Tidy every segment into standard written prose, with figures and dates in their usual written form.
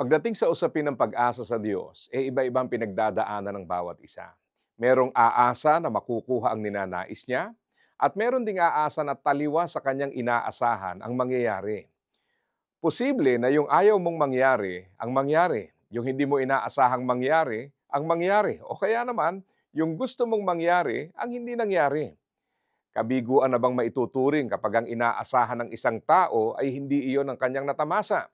Pagdating sa usapin ng pag-asa sa Diyos, iba-ibang pinagdadaanan ng bawat isa. Merong aasa na makukuha ang ninanais niya, at meron ding aasa na taliwa sa kanyang inaasahan ang mangyayari. Posible na yung ayaw mong mangyari, ang mangyari. Yung hindi mo inaasahang mangyari, ang mangyari. O kaya naman, yung gusto mong mangyari, ang hindi nangyari. Kabiguan na bang maituturing kapag ang inaasahan ng isang tao ay hindi iyon ang kanyang natamasa?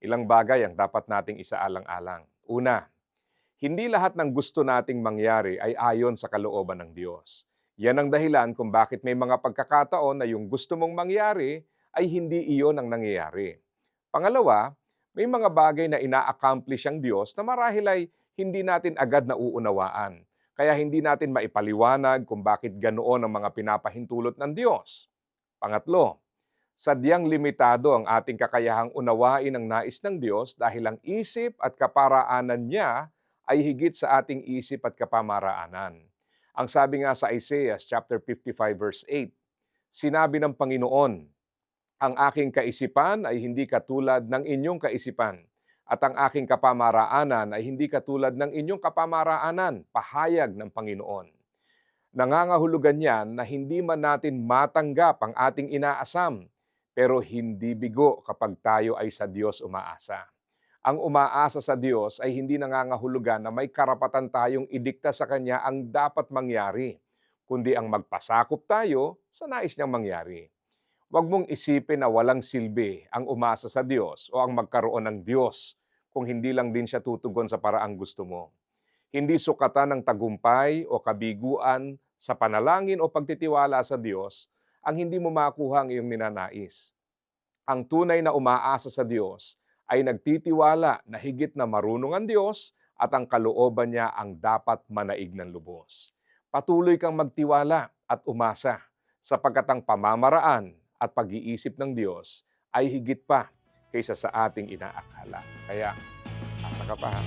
Ilang bagay ang dapat nating isaalang-alang. Una, hindi lahat ng gusto nating mangyari ay ayon sa kalooban ng Diyos. Yan ang dahilan kung bakit may mga pagkakataon na yung gusto mong mangyari ay hindi iyon ang nangyayari. Pangalawa, may mga bagay na ina-accomplish ang Diyos na marahil ay hindi natin agad nauunawaan. Kaya hindi natin maipaliwanag kung bakit ganoon ang mga pinapahintulot ng Diyos. Pangatlo, sadyang limitado ang ating kakayahang unawain ang nais ng Diyos dahil ang isip at kaparaanan niya ay higit sa ating isip at kapamaraanan. Ang sabi nga sa Isaiah chapter 55 verse 8, sinabi ng Panginoon, ang aking kaisipan ay hindi katulad ng inyong kaisipan, at ang aking kapamaraanan ay hindi katulad ng inyong kapamaraanan, pahayag ng Panginoon. Nangangahulugan yan na hindi man natin matanggap ang ating inaasam, pero hindi bigo kapag tayo ay sa Diyos umaasa. Ang umaasa sa Diyos ay hindi nangangahulugan na may karapatan tayong idikta sa Kanya ang dapat mangyari, kundi ang magpasakop tayo sa nais niyang mangyari. Huwag mong isipin na walang silbi ang umasa sa Diyos o ang magkaroon ng Diyos kung hindi lang din siya tutugon sa paraang gusto mo. Hindi sukatan ng tagumpay o kabiguan sa panalangin o pagtitiwala sa Diyos ang hindi mo makuha ang iyong ninanais. Ang tunay na umaasa sa Diyos ay nagtitiwala na higit na marunong ang Diyos at ang kalooban niya ang dapat manaig ng lubos. Patuloy kang magtiwala at umasa sapagkat ang pamamaraan at pag-iisip ng Diyos ay higit pa kaysa sa ating inaakala. Kaya, asa ka pa ha?